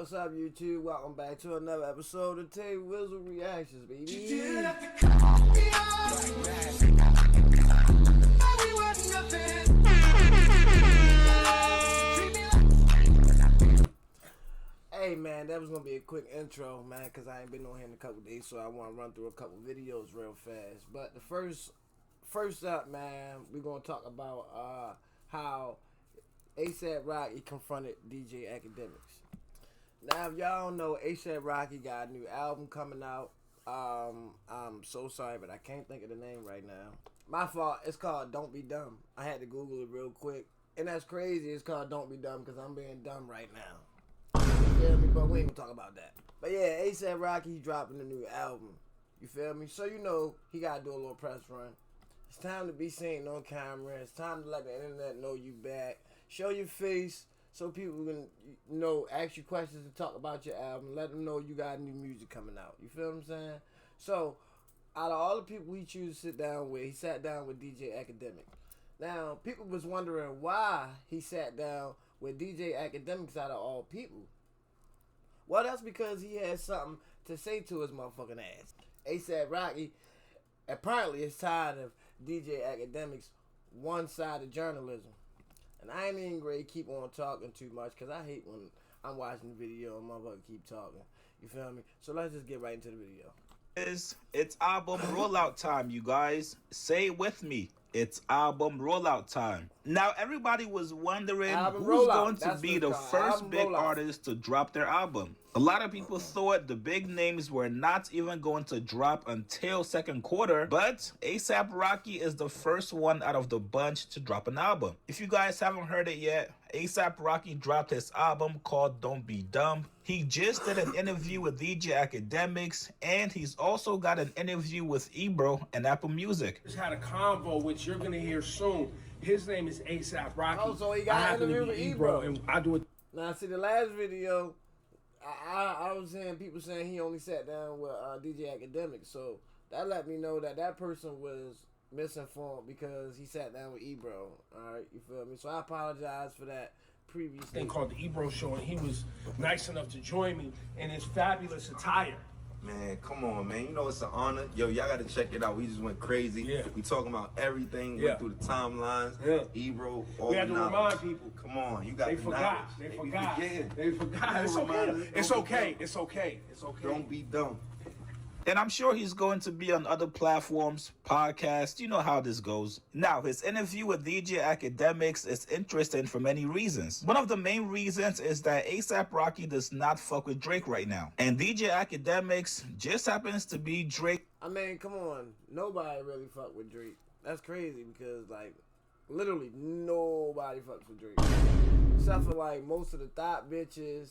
What's up, YouTube? Welcome back to another episode of Tay Wizzle Reactions, baby. Hey, man, that was going to be a quick intro, man, because I ain't been on here in a couple days, so I want to run through a couple videos real fast. But the first up, man, we're going to talk about how ASAP Rocky confronted DJ Akademiks. Now, if y'all don't know, ASAP Rocky got a new album coming out. I'm so sorry, but I can't think of the name right now. My fault. It's called Don't Be Dumb. I had to Google it real quick. And that's crazy. It's called Don't Be Dumb because I'm being dumb right now. You feel me? But we ain't gonna talk about that. But yeah, ASAP Rocky dropping a new album. You feel me? So you know he gotta do a little press run. It's time to be seen on camera. It's time to let the internet know you back. Show your face so people can ask you questions and talk about your album. Let them know you got new music coming out. You feel what I'm saying? So out of all the people he choose to sit down with, he sat down with DJ Akademiks. Now, people was wondering why he sat down with DJ Akademiks out of all people. Well, that's because he had something to say to his motherfucking ass. ASAP Rocky apparently is tired of DJ Akademiks' one-sided journalism. And I ain't even ready to keep on talking too much because I hate when I'm watching the video and motherfucker keep talking. You feel me? So let's just get right into the video. It's album rollout time, you guys. Say it with me. It's album rollout time. Now, everybody was wondering who's going to be the first big artist to drop their album. A lot of people thought the big names were not even going to drop until second quarter, but ASAP Rocky is the first one out of the bunch to drop an album. If you guys haven't heard it yet, ASAP Rocky dropped his album called Don't Be Dumb. He just did an interview with DJ Akademiks, and he's also got an interview with Ebro and Apple Music. Just had a convo, which you're gonna hear soon. His name is ASAP Rocky. Oh, so he got an interview with Ebro. And I do it. Now, see, the last video, I was hearing people saying he only sat down with DJ Akademiks, so that let me know that person was misinformed because he sat down with Ebro. All right, you feel me? So I apologize for that previous thing called the Ebro Show, and he was nice enough to join me in his fabulous attire. Man, come on, man. You know it's an honor. Yo, y'all got to check it out. We just went crazy. Yeah. We talking about everything. Yeah. Went through the timelines. Yeah. Ebro, all We had the to knowledge. remind people. Come on, you got They the forgot. knowledge. They be forgot. forgetting. They forgot. It's okay. It's okay. It's okay. It's okay. Don't be dumb. And I'm sure he's going to be on other platforms, podcasts, you know how this goes. Now, his interview with DJ Akademiks is interesting for many reasons. One of the main reasons is that ASAP Rocky does not fuck with Drake right now. And DJ Akademiks just happens to be Drake. I mean, come on. Nobody really fuck with Drake. That's crazy because, like, literally nobody fucks with Drake. Except for, like, most of the thought bitches.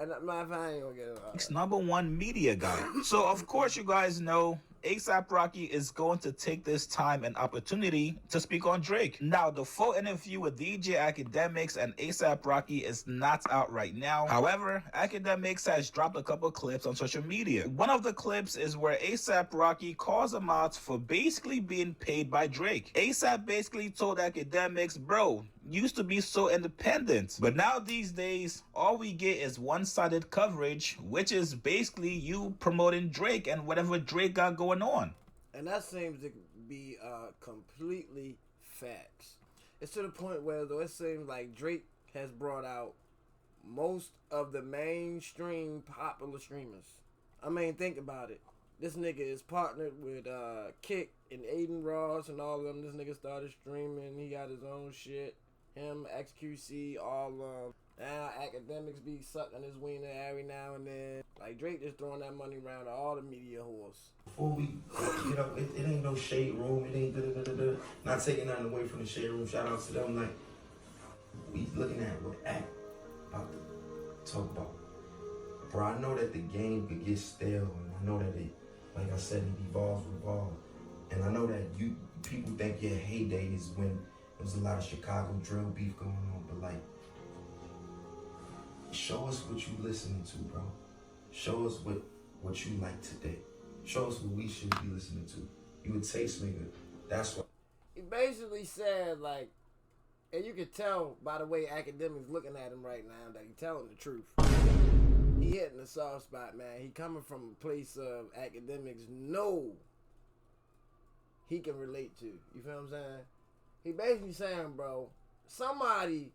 And matter of fact, I ain't gonna get it. #1 media guy. So of course you guys know ASAP Rocky is going to take this time and opportunity to speak on Drake. Now, the full interview with DJ Akademiks and ASAP Rocky is not out right now. However, Akademiks has dropped a couple clips on social media. One of the clips is where ASAP Rocky calls him out for basically being paid by Drake. ASAP basically told Akademiks, bro, used to be so independent, but now these days all we get is one-sided coverage, which is basically you promoting Drake and whatever Drake got going on. And that seems to be completely facts. It's to the point where though it seems like Drake has brought out most of the mainstream popular streamers. I mean, think about it. This nigga is partnered with Kick and Aiden Ross and all of them. This nigga started streaming. He got his own shit. Him, XQC, all of them. Now Akademiks be sucking his wiener every now and then. Like Drake just throwing that money around to all the media whores. Before we, it ain't no shade room. It ain't da-da-da-da-da. Not taking nothing away from the shade room. Shout out to them. Like, we looking at what Act about to talk about. Bro, I know that the game could get stale. And I know that it, like I said, it evolves. And I know that people think your heyday is when there's a lot of Chicago drill beef going on, but like, show us what you listening to, bro. Show us what you like today. Show us what we should be listening to. You a taste maker. That's what. He basically said, like, And you can tell by the way Akademiks looking at him right now that he's telling the truth. He hitting the soft spot, man. He coming from a place of Akademiks know he can relate to. You feel what I'm saying? He basically saying, bro, somebody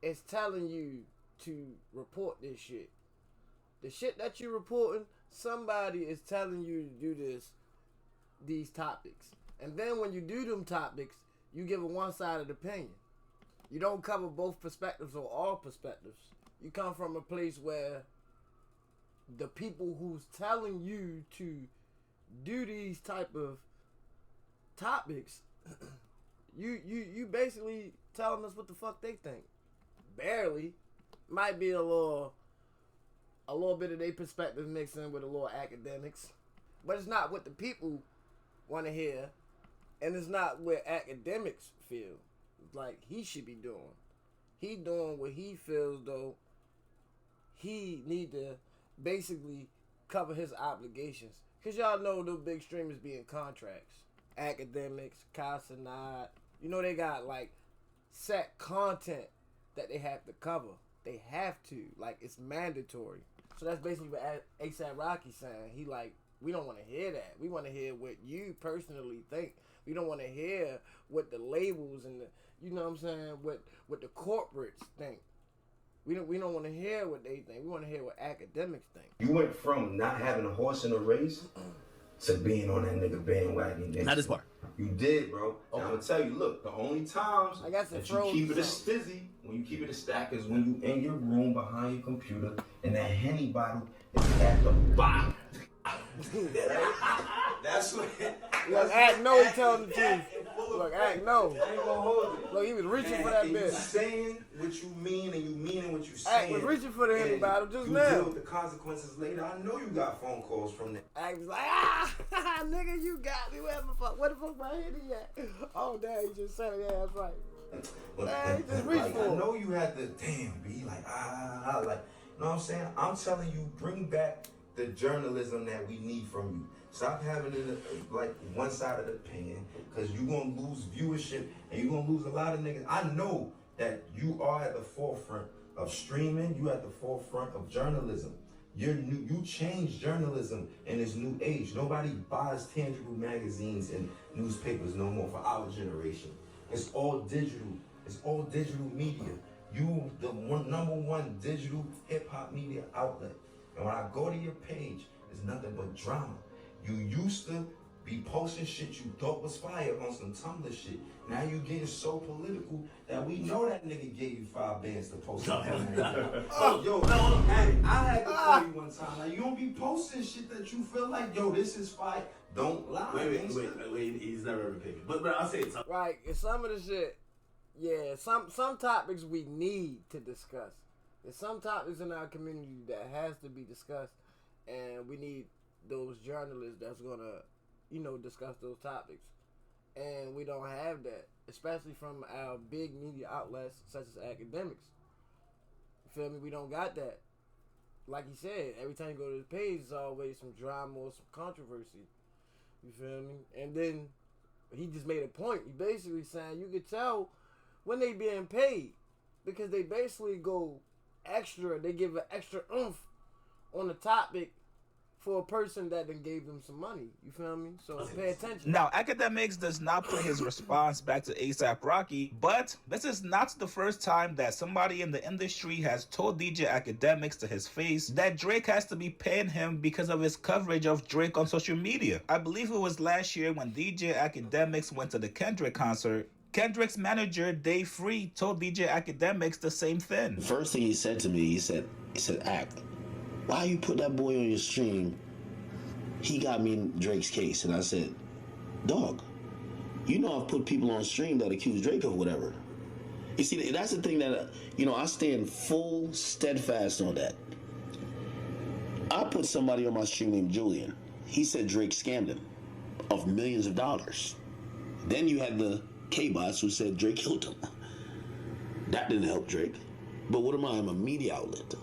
is telling you to report this shit. The shit that you reporting, somebody is telling you to do these topics. And then when you do them topics, you give a one-sided opinion. You don't cover both perspectives or all perspectives. You come from a place where the people who's telling you to do these type of topics, you basically telling us what the fuck they think. Barely. Might be a little bit of their perspective mixed in with a little academics. But it's not what the people want to hear. And it's not what Akademiks feel like he should be doing. He doing what he feels though he need to basically cover his obligations. Because y'all know the big streamers be in contracts. Akademiks, Casanat. You know they got like set content that they have to cover. They have to. Like it's mandatory. So that's basically what ASAP Rocky's saying. He like, we don't want to hear that. We want to hear what you personally think. We don't want to hear what the labels and the, you know what I'm saying, what the corporates think. We don't want to hear what they think. We want to hear what Akademiks think. You went from not having a horse in a race to being on that nigga bandwagon. Not this part. You did, bro. And I'm gonna tell you, look, the only times that you keep it a stizzy, when you keep it a stack, is when you in your room behind your computer and that Henny bottle is at the bottom. That's what. Look, Act no, he telling the truth. Look, Act no. I ain't gonna hold it. Look, he was reaching for that and bitch. You saying what you mean and you meaning what you Act saying. was reaching for the Henny bottle just you now. deal with the consequences later. I know you got phone calls from that. Act was like, nigga, you got me. Where the fuck my Henny at? Oh, damn, he just said it. Yeah, that's right. He just reached like, for I it. know you had to, be like, like, you know what I'm saying? I'm telling you, bring back the journalism that we need from you. Stop having it like one side of the opinion, because you're going to lose viewership and you're going to lose a lot of niggas. I know that you are at the forefront of streaming. You at the forefront of journalism. You change journalism in this new age. Nobody buys tangible magazines and newspapers no more for our generation. It's all digital. It's all digital media. You the number one digital hip hop media outlet. And when I go to your page, it's nothing but drama. You used to be posting shit you thought was fire on some Tumblr shit. Now you getting so political that we know that nigga gave you 5 bands to post. I had to call you one time. Like, you don't be posting shit that you feel like, yo, this is fire. Don't lie. Wait. He's never ever paid me. But I'll say it. Right, and some of the shit, yeah, some topics we need to discuss. There's some topics in our community that has to be discussed, and we need those journalists that's gonna, discuss those topics. And we don't have that, especially from our big media outlets such as Akademiks. You feel me? We don't got that. Like he said, every time you go to the page, there's always some drama or some controversy. You feel me? And then he just made a point. He basically saying you could tell when they being paid, because they basically go extra. They give an extra oomph on the topic for a person that then gave them some money. You feel me? So pay attention. Now, Akademiks does not put his response back to ASAP Rocky, but this is not the first time that somebody in the industry has told DJ Akademiks to his face that Drake has to be paying him because of his coverage of Drake on social media. I believe it was last year when DJ Akademiks went to the Kendrick concert. Kendrick's manager, Dave Free, told DJ Akademiks the same thing. The first thing he said to me, he said, Act, why you put that boy on your stream? He got me in Drake's case. And I said, dog, you know I've put people on stream that accuse Drake of whatever. You see, that's the thing that, I stand full steadfast on that. I put somebody on my stream named Julian. He said Drake scammed him of millions of dollars. Then you had the K-bots who said Drake killed him. That didn't help Drake. But what am I? I'm a media outlet.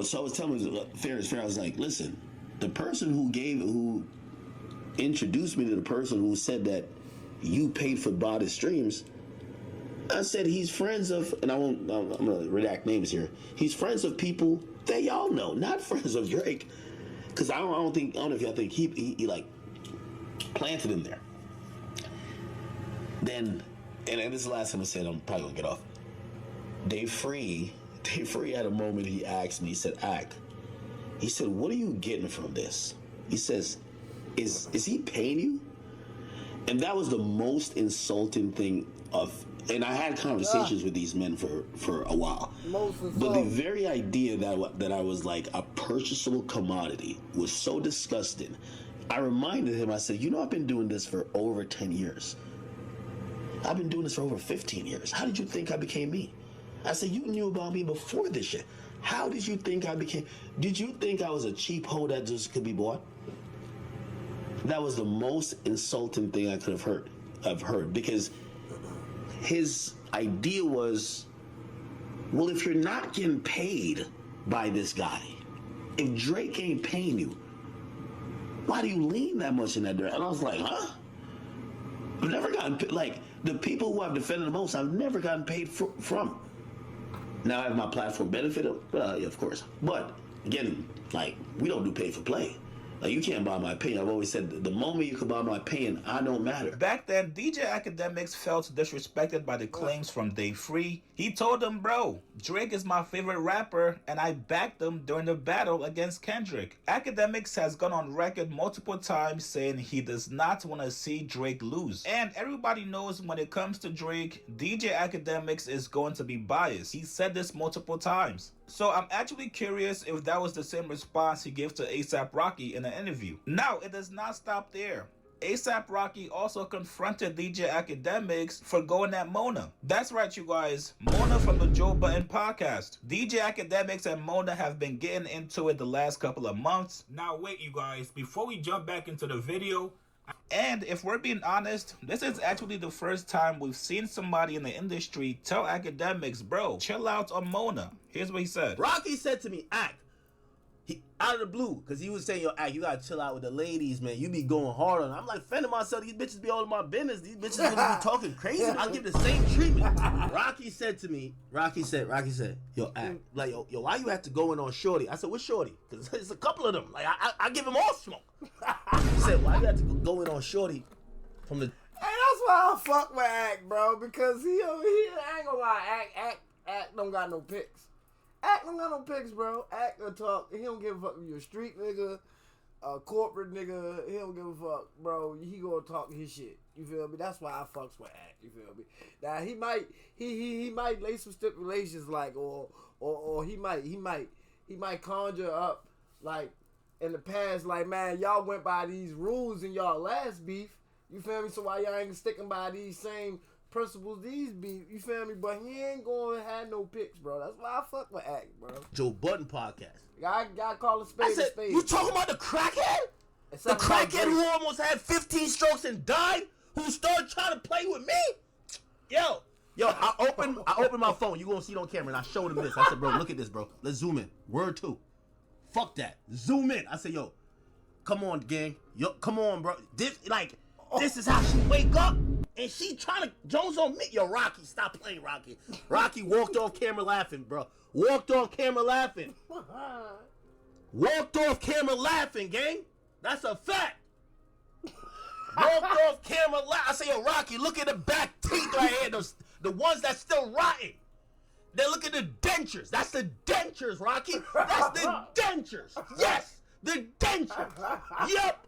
So I was telling him, fair is fair. I was like, listen, the person who introduced me to the person who said that you paid for bought his streams, I said he's friends of, and I'm gonna redact names here. He's friends of people that y'all know, not friends of Drake. Because I don't know if y'all think he like planted him there. Then, and this is the last time I said, I'm probably gonna get off. Dave Free had a moment. He asked me. He said, he said, what are you getting from this? He says, is he paying you? And that was the most insulting thing and I had conversations with these men for a while. But the very idea that I was like a purchasable commodity was so disgusting. I reminded him, I said, I've been doing this for over 10 years. I've been doing this for over 15 years. How did you think I became me? I said, you knew about me before this shit. How did you think did you think I was a cheap hoe that just could be bought? That was the most insulting thing I could have heard, because his idea was, well, if you're not getting paid by this guy, if Drake ain't paying you, why do you lean that much in that direction? And I was like, huh? I've never gotten paid. Like, the people who I've defended the most, I've never gotten paid from. Now, has my platform benefited? Well, yeah, of course. But, again, like, we don't do pay for play. Like, you can't buy my opinion. I've always said, the moment you can buy my opinion, I don't matter. Back then, DJ Akademiks felt disrespected by the claims from Dave Free. He told him, bro, Drake is my favorite rapper, and I backed him during the battle against Kendrick. Akademiks has gone on record multiple times saying he does not want to see Drake lose. And everybody knows when it comes to Drake, DJ Akademiks is going to be biased. He said this multiple times. So I'm actually curious if that was the same response he gave to A$AP Rocky in an interview. Now, it does not stop there. A$AP Rocky also confronted DJ Akademiks for going at Mona. That's right, you guys. Mona from the Joe Budden podcast. DJ Akademiks and Mona have been getting into it the last couple of months. Now wait, you guys, before we jump back into the video, and if we're being honest, this is actually the first time we've seen somebody in the industry tell Akademiks, bro, chill out on Mona. Here's what he said. Rocky said to me, he out of the blue, because he was saying, yo, you gotta chill out with the ladies, man. You be going hard on them. I'm like, fending myself, these bitches be all in my business. These bitches gonna be talking crazy. I'll give the same treatment. Rocky said, yo, like, yo, why you have to go in on Shorty? I said, what Shorty? Because there's a couple of them. Like, I give them all smoke. He said, why you have to go in on Shorty from the... Hey, that's why I fuck with Act, bro, because he ain't gonna lie, Act don't got no picks. Act don't got no picks, bro. Act will talk. He don't give a fuck if you're a street nigga, a corporate nigga. He don't give a fuck, bro. He gonna talk his shit. You feel me? That's why I fucks with Act. You feel me? Now he might lay some stipulations like, or he might conjure up like in the past, like, man, y'all went by these rules in y'all last beef. You feel me? So why y'all ain't sticking by these same principles these beef? You feel me? But he ain't gonna have no picks, bro. That's why I fuck with Act, bro. Joe Budden podcast. I gotta call a spade I said, a spade. you talking about the crackhead? The crackhead who almost had 15 strokes and died? Who started trying to play with me? Yo, I opened my phone. You gonna see it on camera, and I showed him this. I said, bro, look at this, bro. Let's zoom in. Word 2. Fuck that. Zoom in. I said, yo, come on, gang. Yo, come on, bro. This is how she wake up, and she trying to Jones on me. Yo, Rocky, stop playing, Rocky. Rocky walked off camera laughing, bro. Walked off camera laughing. Walked off camera laughing, gang. That's a fact. Walked off camera laughing. I say, yo, Rocky, look at the back teeth right here. The ones that's still rotten. Then look at the dentures. That's the dentures, Rocky. That's the dentures. Yes, the dentures. Yup.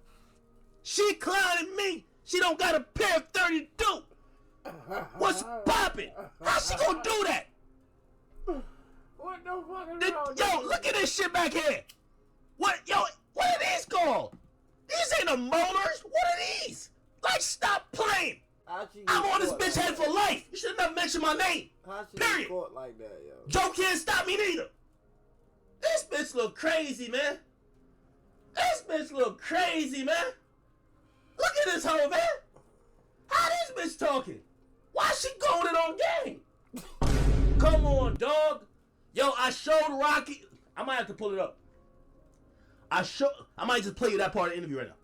She clowning me. She don't got a pair of 32. What's poppin'? How she gonna do that? What the fuck is wrong? Yo, look at this shit back here. What are these called? These ain't the molars. What are these? Like, stop playing. I'm on this bitch head for life. You should never mention my name. Period. Like that, yo. Joe can't stop me neither. This bitch look crazy, man. This bitch look crazy, man. Look at this hoe, man. How this bitch talking? Why she going it on game? Come on, dog. Yo, I showed Rocky. I might have to pull it up. I might just play you that part of the interview right now.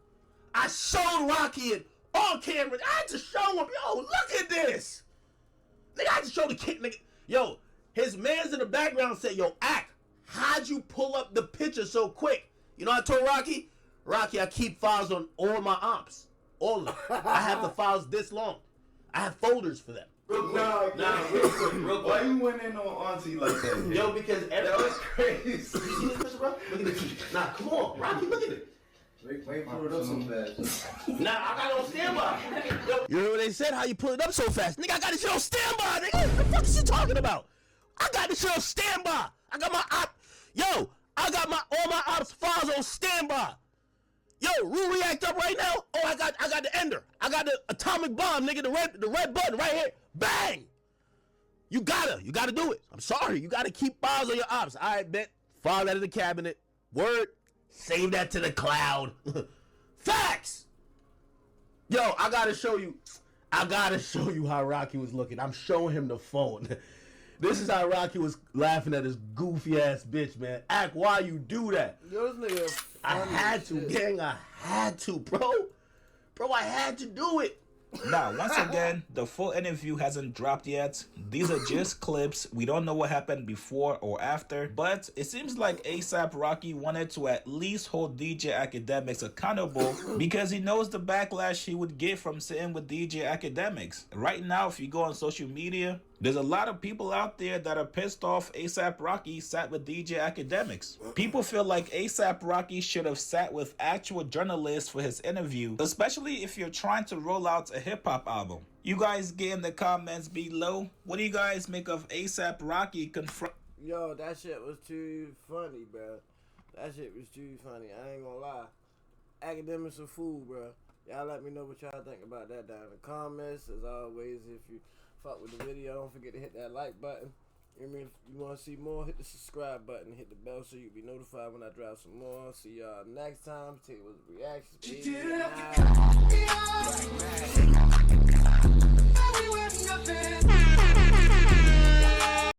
I showed Rocky it on camera. I had to show him, yo, look at this. Nigga, I had to show the kid, nigga. Yo, his mans in the background said, yo, Act, how'd you pull up the picture so quick? You know what I told Rocky? Rocky, I keep files on all my ops. All of them. I have the files this long. I have folders for them. Nah, real quick. Why you went in on Auntie like that? Yo, because That was crazy. You see this picture, bro? Look at this. Nah, come on, Rocky, look at it. Wait for it up so fast. Nah, I got it on standby. Yo, you heard what they said? How you pull it up so fast? Nigga, I got this shit on standby, nigga. What the fuck is you talking about? I got this shit on standby. I got my op. Yo, I got all my ops files on standby. Yo, Rue react up right now. Oh, I got the ender. I got the atomic bomb, nigga. The red button right here. Bang. You gotta do it. I'm sorry. You gotta keep files on your ops. All right, bet. File that in the cabinet. Word. Save that to the cloud. Facts. Yo, I gotta show you how Rocky was looking. I'm showing him the phone. This is how Rocky was laughing at his goofy ass bitch, man. Act, why you do that? Yo, this nigga. I had to, gang. I had to, bro. Bro, I had to do it. Now, once again, the full interview hasn't dropped yet. These are just clips. We don't know what happened before or after, but it seems like ASAP Rocky wanted to at least hold DJ Akademiks accountable because he knows the backlash he would get from sitting with DJ Akademiks. Right now, if you go on social media, there's a lot of people out there that are pissed off ASAP Rocky sat with DJ Akademiks. People feel like ASAP Rocky should have sat with actual journalists for his interview, especially if you're trying to roll out a hip-hop album. You guys get in the comments below. What do you guys make of ASAP Rocky confront? Yo, that shit was too funny, bro. That shit was too funny. I ain't gonna lie. Academics a fool, bro. Y'all let me know what y'all think about that down in the comments. As always, if you fuck with the video, don't forget to hit that like button. You know what I mean? If you want to see more, hit the subscribe button, hit the bell so you'll be notified when I drop some more. See y'all next time. Tell you what the reactions.